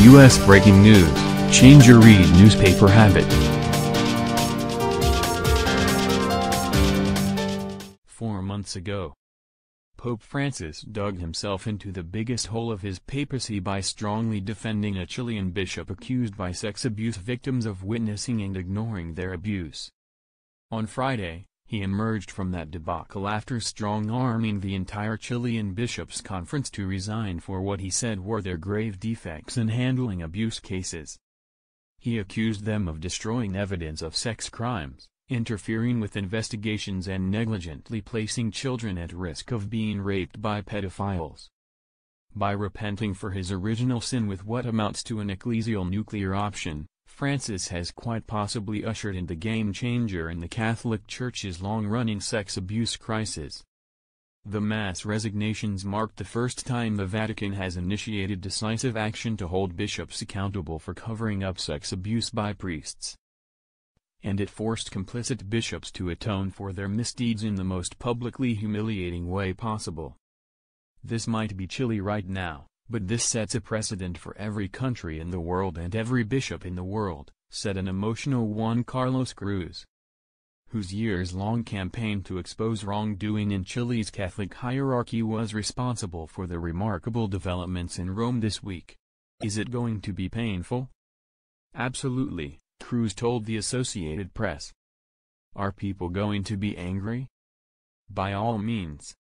U.S. breaking news, change your read newspaper habit. 4 months ago, Pope Francis dug himself into the biggest hole of his papacy by strongly defending a Chilean bishop accused by sex abuse victims of witnessing and ignoring their abuse. On Friday, he emerged from that debacle after strong-arming the entire Chilean bishops' conference to resign for what he said were their grave defects in handling abuse cases. He accused them of destroying evidence of sex crimes, interfering with investigations and negligently placing children at risk of being raped by pedophiles. By repenting for his original sin with what amounts to an ecclesial nuclear option, Francis has quite possibly ushered in the game-changer in the Catholic Church's long-running sex abuse crisis. The mass resignations marked the first time the Vatican has initiated decisive action to hold bishops accountable for covering up sex abuse by priests. And it forced complicit bishops to atone for their misdeeds in the most publicly humiliating way possible. This might be Chile right now, but this sets a precedent for every country in the world and every bishop in the world, said an emotional Juan Carlos Cruz, whose years-long campaign to expose wrongdoing in Chile's Catholic hierarchy was responsible for the remarkable developments in Rome this week. Is it going to be painful? Absolutely, Cruz told the Associated Press. Are people going to be angry? By all means.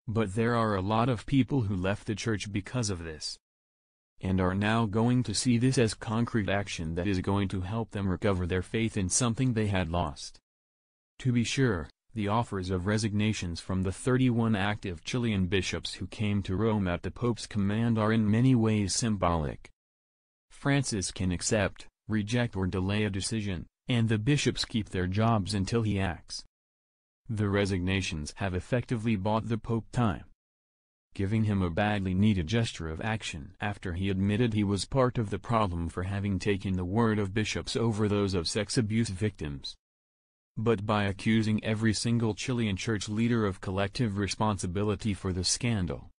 But there are a lot of people who left the church because of this, and are now going to see this as concrete action that is going to help them recover their faith in something they had lost. To be sure, the offers of resignations from the 31 active Chilean bishops who came to Rome at the Pope's command are in many ways symbolic. Francis can accept, reject or delay a decision, and the bishops keep their jobs until he acts. The resignations have effectively bought the Pope time, giving him a badly needed gesture of action after he admitted he was part of the problem for having taken the word of bishops over those of sex abuse victims. But by accusing every single Chilean church leader of collective responsibility for the scandal,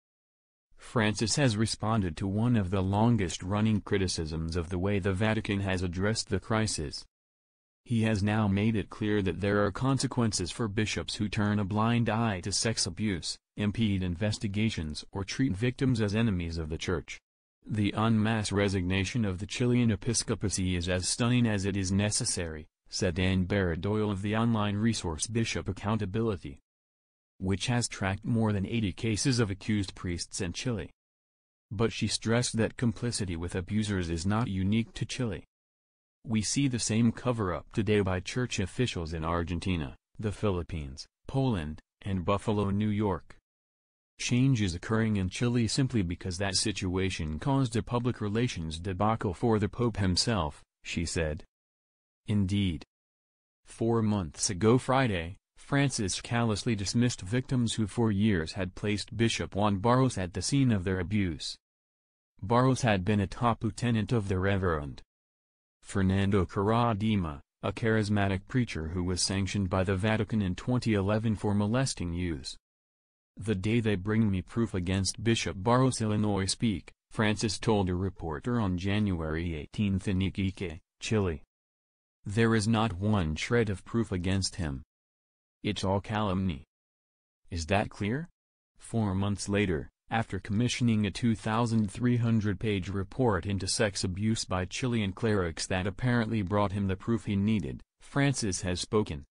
Francis has responded to one of the longest-running criticisms of the way the Vatican has addressed the crisis. He has now made it clear that there are consequences for bishops who turn a blind eye to sex abuse, impede investigations or treat victims as enemies of the Church. The en masse resignation of the Chilean episcopacy is as stunning as it is necessary, said Anne Barrett Doyle of the online resource Bishop Accountability, which has tracked more than 80 cases of accused priests in Chile. But she stressed that complicity with abusers is not unique to Chile. We see the same cover-up today by church officials in Argentina, the Philippines, Poland, and Buffalo, New York. Change is occurring in Chile simply because that situation caused a public relations debacle for the Pope himself, she said. Indeed. 4 months ago Friday, Francis callously dismissed victims who for years had placed Bishop Juan Barros at the scene of their abuse. Barros had been a top lieutenant of the Reverend Fernando Caradima, a charismatic preacher who was sanctioned by the Vatican in 2011 for molesting youths. The day they bring me proof against Bishop Barros, Illinois speak, Francis told a reporter on January 18 in Iquique, Chile. There is not one shred of proof against him. It's all calumny. Is that clear? 4 months later, after commissioning a 2,300-page report into sex abuse by Chilean clerics that apparently brought him the proof he needed, Francis has spoken.